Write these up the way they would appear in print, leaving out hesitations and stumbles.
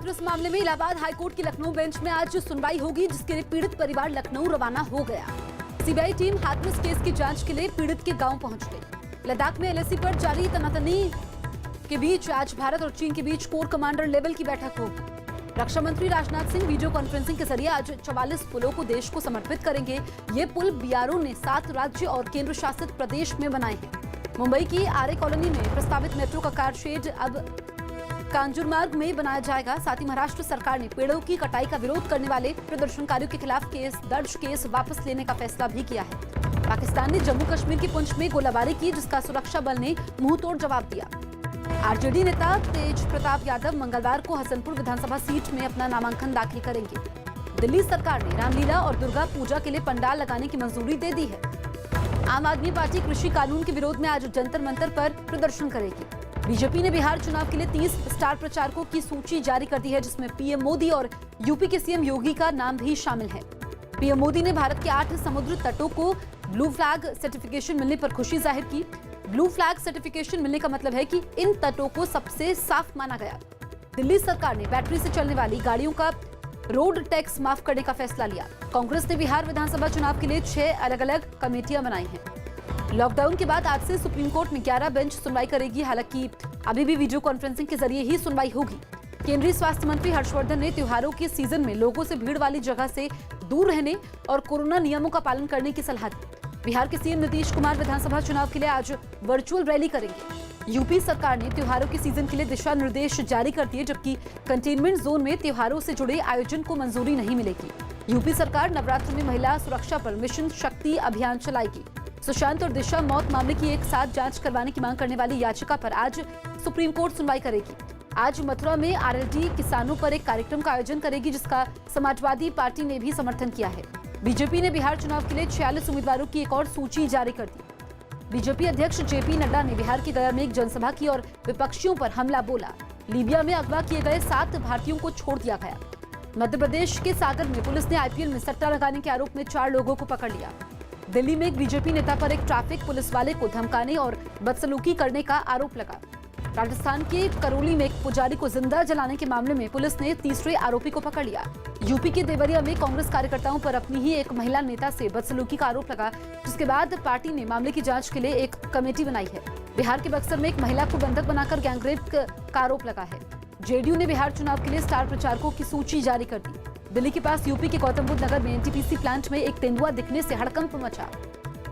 इस मामले में इलाहाबाद हाईकोर्ट की लखनऊ बेंच में आज सुनवाई होगी, जिसके लिए पीड़ित परिवार लखनऊ रवाना हो गया। सीबीआई टीम हाथरस केस की जांच के लिए पीड़ित के गांव पहुंच गई। लद्दाख में एलएसी पर जारी तनातनी के बीच आज भारत और चीन के बीच कोर कमांडर लेवल की बैठक होगी। रक्षा मंत्री राजनाथ सिंह वीडियो कॉन्फ्रेंसिंग के जरिए आज 44 पुलों को देश को समर्पित करेंगे। ये पुल बीआरओ ने 7 राज्य और केंद्र शासित प्रदेश में बनाए हैं। मुंबई की आर्य कॉलोनी में प्रस्तावित मेट्रो का कार शेड अब कांजूरमार्ग में बनाया जाएगा। साथ ही महाराष्ट्र सरकार ने पेड़ों की कटाई का विरोध करने वाले प्रदर्शनकारियों के खिलाफ केस वापस लेने का फैसला भी किया है। पाकिस्तान ने जम्मू कश्मीर के पुंछ में गोलाबारी की, जिसका सुरक्षा बल ने मुंहतोड़ जवाब दिया। आरजेडी नेता तेज प्रताप यादव मंगलवार को हसनपुर विधानसभा सीट में अपना नामांकन दाखिल करेंगे। दिल्ली सरकार ने रामलीला और दुर्गा पूजा के लिए पंडाल लगाने की मंजूरी दे दी है। आम आदमी पार्टी कृषि कानून के विरोध में आज जंतर मंतर पर प्रदर्शन करेगी। बीजेपी ने बिहार चुनाव के लिए 30 स्टार प्रचारकों की सूची जारी कर दी है, जिसमें पीएम मोदी और यूपी के सीएम योगी का नाम भी शामिल है। पीएम मोदी ने भारत के 8 समुद्र तटों को ब्लू फ्लैग सर्टिफिकेशन मिलने पर खुशी जाहिर की। ब्लू फ्लैग सर्टिफिकेशन मिलने का मतलब है कि इन तटों को सबसे साफ माना गया। दिल्ली सरकार ने बैटरी से चलने वाली गाड़ियों का रोड टैक्स माफ करने का फैसला लिया। कांग्रेस ने बिहार विधानसभा चुनाव के लिए 6 अलग-अलग कमेटियां बनाई हैं। लॉकडाउन के बाद आज से सुप्रीम कोर्ट में 11 बेंच सुनवाई करेगी। हालांकि अभी भी वीडियो कॉन्फ्रेंसिंग के जरिए ही सुनवाई होगी। केंद्रीय स्वास्थ्य मंत्री हर्षवर्धन ने त्योहारों के सीजन में लोगों से भीड़ वाली जगह से दूर रहने और कोरोना नियमों का पालन करने की सलाह दी। बिहार के सीएम नीतीश कुमार विधानसभा चुनाव के लिए आज वर्चुअल रैली करेंगे। यूपी सरकार ने त्योहारों के सीजन के लिए दिशा निर्देश जारी कर दिए, जबकि कंटेनमेंट जोन में त्योहारों से जुड़े आयोजन को मंजूरी नहीं मिलेगी। यूपी सरकार नवरात्र में महिला सुरक्षा पर मिशन शक्ति अभियान चलाएगी। सुशांत और दिशा मौत मामले की एक साथ जांच करवाने की मांग करने वाली याचिका पर आज सुप्रीम कोर्ट सुनवाई करेगी। आज मथुरा में आरएलडी किसानों पर एक कार्यक्रम का आयोजन करेगी, जिसका समाजवादी पार्टी ने भी समर्थन किया है। बीजेपी ने बिहार चुनाव के लिए 46 उम्मीदवारों की एक और सूची जारी कर दी। बीजेपी अध्यक्ष जेपी नड्डा ने बिहार के गया में एक जनसभा की और विपक्षियों पर हमला बोला। लीबिया में अगवा किए गए 7 भारतीयों को छोड़ दिया गया। मध्य प्रदेश के सागर में पुलिस ने आईपीएल में सट्टा लगाने के आरोप में 4 लोगों को पकड़ लिया। दिल्ली में एक बीजेपी नेता पर एक ट्रैफिक पुलिस वाले को धमकाने और बदसलूकी करने का आरोप लगा। राजस्थान के करौली में एक पुजारी को जिंदा जलाने के मामले में पुलिस ने तीसरे आरोपी को पकड़ लिया। यूपी के देवरिया में कांग्रेस कार्यकर्ताओं पर अपनी ही एक महिला नेता से बदसलूकी का आरोप लगा, जिसके बाद पार्टी ने मामले की जांच के लिए एक कमेटी बनाई है। बिहार के बक्सर में एक महिला को बंधक बनाकर गैंगरेप का आरोप लगा है। जेडीयू ने बिहार चुनाव के लिए स्टार प्रचारकों की सूची जारी कर दी। दिल्ली के पास यूपी के गौतम बुद्ध नगर में एनटीपीसी प्लांट में एक तेंदुआ दिखने से हड़कंप मचा।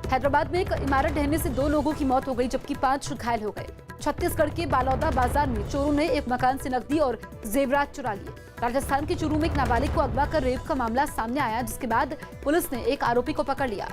हैदराबाद में एक इमारत ढहने से 2 लोगों की मौत हो गई, जबकि 5 घायल हो गए। छत्तीसगढ़ के बालौदा बाजार में चोरों ने एक मकान से नकदी और जेवरात चुरा लिए। राजस्थान के चूरू में एक नाबालिग को अगवा कर रेप का मामला सामने आया, जिसके बाद पुलिस ने एक आरोपी को पकड़ लिया।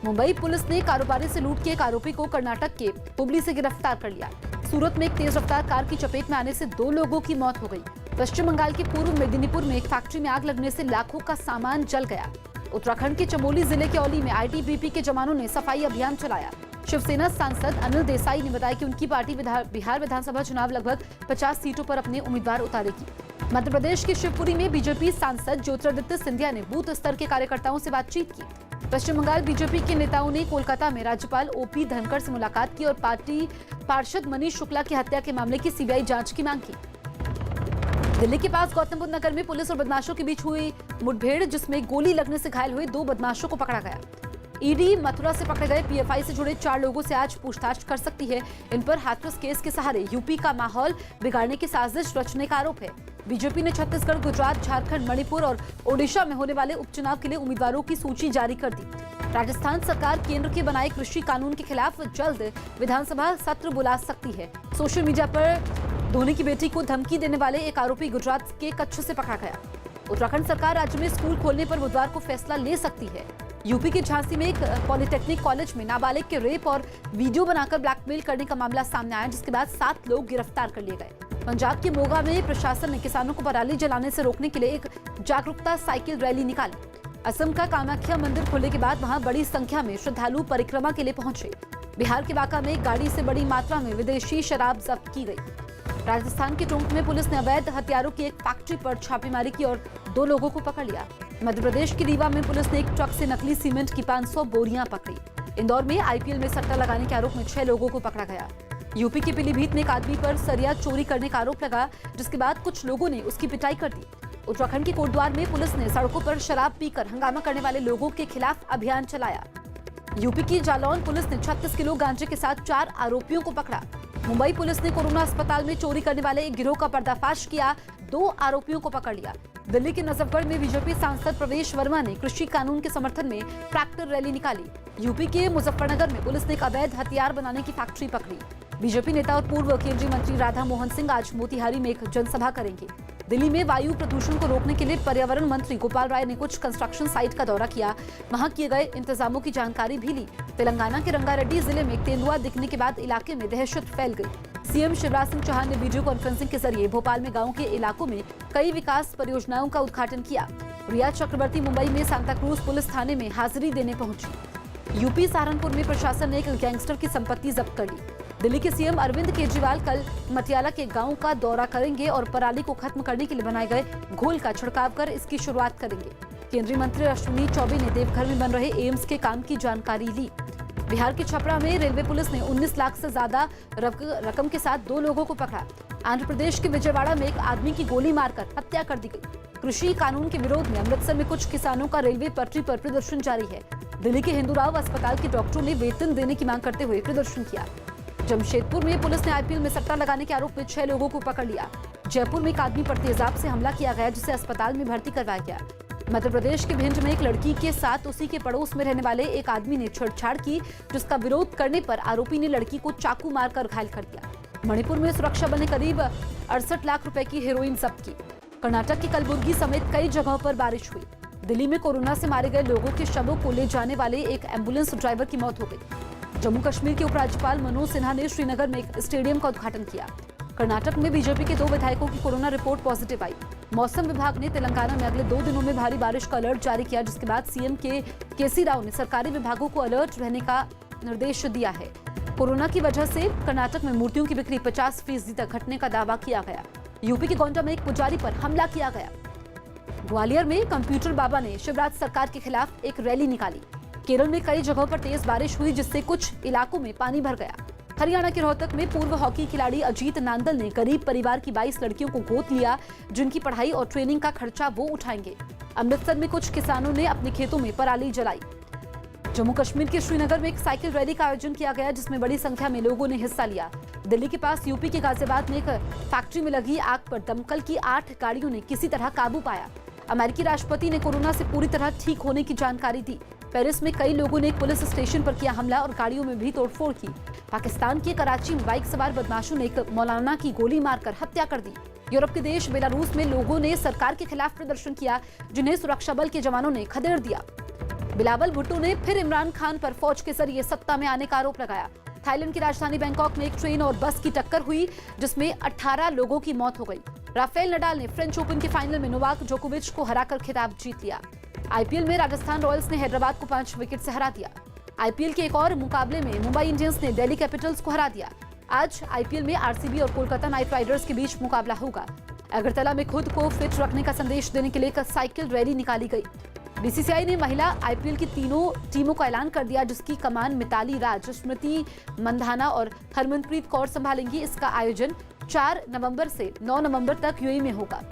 मुंबई पुलिस ने कारोबारी से लूट के एक आरोपी को कर्नाटक के हुबली से गिरफ्तार कर लिया। सूरत में एक तेज रफ्तार कार की चपेट में आने से 2 लोगों की मौत हो गई। पश्चिम बंगाल के पूर्व मेदिनीपुर में एक फैक्ट्री में आग लगने से लाखों का सामान जल गया। उत्तराखंड के चमोली जिले के औली में आईटीबीपी के जवानों ने सफाई अभियान चलाया। शिवसेना सांसद अनिल देसाई ने बताया कि उनकी पार्टी बिहार विधानसभा चुनाव लगभग 50 सीटों पर अपने उम्मीदवार उतारेगी। मध्य प्रदेश के शिवपुरी में बीजेपी सांसद ज्योतिरादित्य सिंधिया ने बूथ स्तर के कार्यकर्ताओं से बातचीत की। पश्चिम बंगाल बीजेपी के नेताओं ने कोलकाता में राज्यपाल ओपी धनखड़ से मुलाकात की और पार्टी पार्षद मनीष शुक्ला की हत्या के मामले की सीबीआई जांच की मांग की। दिल्ली के पास गौतम बुद्ध नगर में पुलिस और बदमाशों के बीच हुई मुठभेड़, जिसमें गोली लगने से घायल हुए 2 बदमाशों को पकड़ा गया। ईडी मथुरा से पकड़े गए पीएफआई से जुड़े 4 लोगों से आज पूछताछ कर सकती है। इन पर हाथरस केस के सहारे यूपी का माहौल बिगाड़ने की साजिश रचने का आरोप है। बीजेपी ने छत्तीसगढ़, गुजरात, झारखंड, मणिपुर और ओडिशा में होने वाले उपचुनाव के लिए उम्मीदवारों की सूची जारी कर दी। राजस्थान सरकार केंद्र के बनाए कृषि कानून के खिलाफ जल्द विधानसभा सत्र बुला सकती है। सोशल मीडिया पर धोनी की बेटी को धमकी देने वाले एक आरोपी गुजरात के कच्छ से पकड़ा गया। उत्तराखंड सरकार राज्य में स्कूल खोलने पर बुधवार को फैसला ले सकती है। यूपी के झांसी में एक पॉलिटेक्निक कॉलेज में नाबालिग के रेप और वीडियो बनाकर ब्लैकमेल करने का मामला सामने आया, जिसके बाद 7 लोग गिरफ्तार कर लिए गए। पंजाब के मोगा में प्रशासन ने किसानों को पराली जलाने से रोकने के लिए एक जागरूकता साइकिल रैली निकाली। असम का कामाख्या मंदिर खुलने के बाद वहां बड़ी संख्या में श्रद्धालु परिक्रमा के लिए पहुंचे। बिहार के बांका में एक गाड़ी से बड़ी मात्रा में विदेशी शराब जब्त की गई। राजस्थान के टोंक में पुलिस ने अवैध हथियारों की एक फैक्ट्री पर छापेमारी की और 2 लोगों को पकड़ लिया। मध्य प्रदेश के रीवा में पुलिस ने एक ट्रक से नकली सीमेंट की 500 बोरियां पकड़ी। इंदौर में आईपीएल में सट्टा लगाने के आरोप में 6 लोगों को पकड़ा गया। यूपी के पीलीभीत में एक आदमी पर सरिया चोरी करने का आरोप लगा, जिसके बाद कुछ लोगों ने उसकी पिटाई कर दी। उत्तराखंड के कोटद्वार में पुलिस ने सड़कों पर शराब पीकर हंगामा करने वाले लोगों के खिलाफ अभियान चलाया। यूपी की जालौन पुलिस ने 36 किलो गांजे के साथ 4 आरोपियों को पकड़ा। मुंबई पुलिस ने कोरोना अस्पताल में चोरी करने वाले एक गिरोह का पर्दाफाश किया, 2 आरोपियों को पकड़ लिया। दिल्ली के नजफगढ़ में बीजेपी सांसद प्रवेश वर्मा ने कृषि कानून के समर्थन में ट्रैक्टर रैली निकाली। यूपी के मुजफ्फरनगर में पुलिस ने एक अवैध हथियार बनाने की फैक्ट्री पकड़ी। बीजेपी नेता और पूर्व केंद्रीय मंत्री राधा मोहन सिंह आज मोतिहारी में एक जनसभा करेंगे। दिल्ली में वायु प्रदूषण को रोकने के लिए पर्यावरण मंत्री गोपाल राय ने कुछ कंस्ट्रक्शन साइट का दौरा किया, वहां किए गए इंतजामों की जानकारी भी ली। तेलंगाना के रंगारेड्डी जिले में तेंदुआ दिखने के बाद इलाके में दहशत फैल गई। सीएम शिवराज सिंह चौहान ने वीडियो कॉन्फ्रेंसिंग के जरिए भोपाल में गाँव के इलाकों में कई विकास परियोजनाओं का उद्घाटन किया। रिया चक्रवर्ती मुंबई में सांता क्रूज पुलिस थाने में हाजिरी देने पहुंची। यूपी सहारनपुर में प्रशासन ने एक गैंगस्टर की संपत्ति जब्त कर ली। दिल्ली के सीएम अरविंद केजरीवाल कल मटियाला के गांव का दौरा करेंगे और पराली को खत्म करने के लिए बनाए गए घोल का छिड़काव कर इसकी शुरुआत करेंगे। केंद्रीय मंत्री अश्विनी चौबे ने देवघर में बन रहे एम्स के काम की जानकारी ली। बिहार के छपरा में रेलवे पुलिस ने 19 लाख से ज्यादा रकम के साथ 2 लोगों को पकड़ा। आंध्र प्रदेश के विजयवाड़ा में एक आदमी की गोली मारकर हत्या कर दी गई। कृषि कानून के विरोध में अमृतसर में कुछ किसानों का रेलवे पटरी पर प्रदर्शन जारी है। दिल्ली के हिंदूराव अस्पताल के डॉक्टरों ने वेतन देने की मांग करते हुए प्रदर्शन किया। जमशेदपुर में पुलिस ने आईपीएल में सट्टा लगाने के आरोप में 6 लोगों को पकड़ लिया। जयपुर में एक आदमी पर तेजाब से हमला किया गया, जिसे अस्पताल में भर्ती करवाया गया। मध्य प्रदेश के भिंड में एक लड़की के साथ उसी के पड़ोस में रहने वाले एक आदमी ने छेड़छाड़ की, जिसका विरोध करने पर आरोपी ने लड़की को चाकू मारकर घायल कर दिया। मणिपुर में सुरक्षा बल ने करीब 68 लाख रुपए की हेरोइन जब्त की। कर्नाटक के कलबुर्गी समेत कई जगहों पर बारिश हुई। दिल्ली में कोरोना से मारे गए लोगों के शवों को ले जाने वाले एक एम्बुलेंस ड्राइवर की मौत हो गई। जम्मू कश्मीर के उपराज्यपाल मनोज सिन्हा ने श्रीनगर में एक स्टेडियम का उद्घाटन किया। कर्नाटक में बीजेपी के 2 विधायकों की कोरोना रिपोर्ट पॉजिटिव आई। मौसम विभाग ने तेलंगाना में अगले 2 दिनों में भारी बारिश का अलर्ट जारी किया, जिसके बाद सीएम केसी राव ने सरकारी विभागों को अलर्ट रहने का निर्देश दिया है। कोरोना की वजह से कर्नाटक में मूर्तियों की बिक्री 50% तक घटने का दावा किया गया। यूपी के गोंडा में एक पुजारी पर हमला किया गया। ग्वालियर में कंप्यूटर बाबा ने शिवराज सरकार के खिलाफ एक रैली निकाली। केरल में कई जगहों पर तेज बारिश हुई, जिससे कुछ इलाकों में पानी भर गया। हरियाणा के रोहतक में पूर्व हॉकी खिलाड़ी अजीत नांदल ने गरीब परिवार की 22 लड़कियों को गोद लिया, जिनकी पढ़ाई और ट्रेनिंग का खर्चा वो उठाएंगे। अमृतसर में कुछ किसानों ने अपने खेतों में पराली जलाई। जम्मू कश्मीर के श्रीनगर में एक साइकिल रैली का आयोजन किया गया, जिसमें बड़ी संख्या में लोगों ने हिस्सा लिया। दिल्ली के पास यूपी के गाजियाबाद में एक फैक्ट्री में लगी आग पर दमकल की 8 गाड़ियों ने किसी तरह काबू पाया। अमेरिकी राष्ट्रपति ने कोरोना से पूरी तरह ठीक होने की जानकारी दी। पेरिस में कई लोगों ने एक पुलिस स्टेशन पर किया हमला और गाड़ियों में भी तोड़फोड़ की। पाकिस्तान के कराची में बाइक सवार बदमाशों ने एक मौलाना की गोली मारकर हत्या कर दी। यूरोप के देश बेलारूस में लोगों ने सरकार के खिलाफ प्रदर्शन किया, जिन्हें सुरक्षा बल के जवानों ने खदेड़ दिया। बिलावल भुट्टो ने फिर इमरान खान पर फौज के जरिए सत्ता में आने का आरोप लगाया। थाईलैंड की राजधानी बैंकॉक में एक ट्रेन और बस की टक्कर हुई, जिसमें 18 लोगों की मौत हो गई। राफेल नडाल ने फ्रेंच ओपन के फाइनल में नोवाक जोकोविच को हराकर खिताब जीत लिया। आईपीएल में राजस्थान रॉयल्स ने हैदराबाद को 5 विकेट से हरा दिया। आईपीएल के एक और मुकाबले में मुंबई इंडियंस ने दिल्ली कैपिटल्स को हरा दिया। आज आईपीएल में आरसीबी और कोलकाता नाइट राइडर्स के बीच मुकाबला होगा। अगरतला में खुद को फिट रखने का संदेश देने के लिए एक साइकिल रैली निकाली गई। बीसीसीआई ने महिला आईपीएल की तीनों टीमों का ऐलान कर दिया, जिसकी कमान मिताली राज, स्मृति मंधाना और हरमनप्रीत कौर संभालेंगी। इसका आयोजन 4 नवंबर से 9 नवंबर तक यूएई में होगा।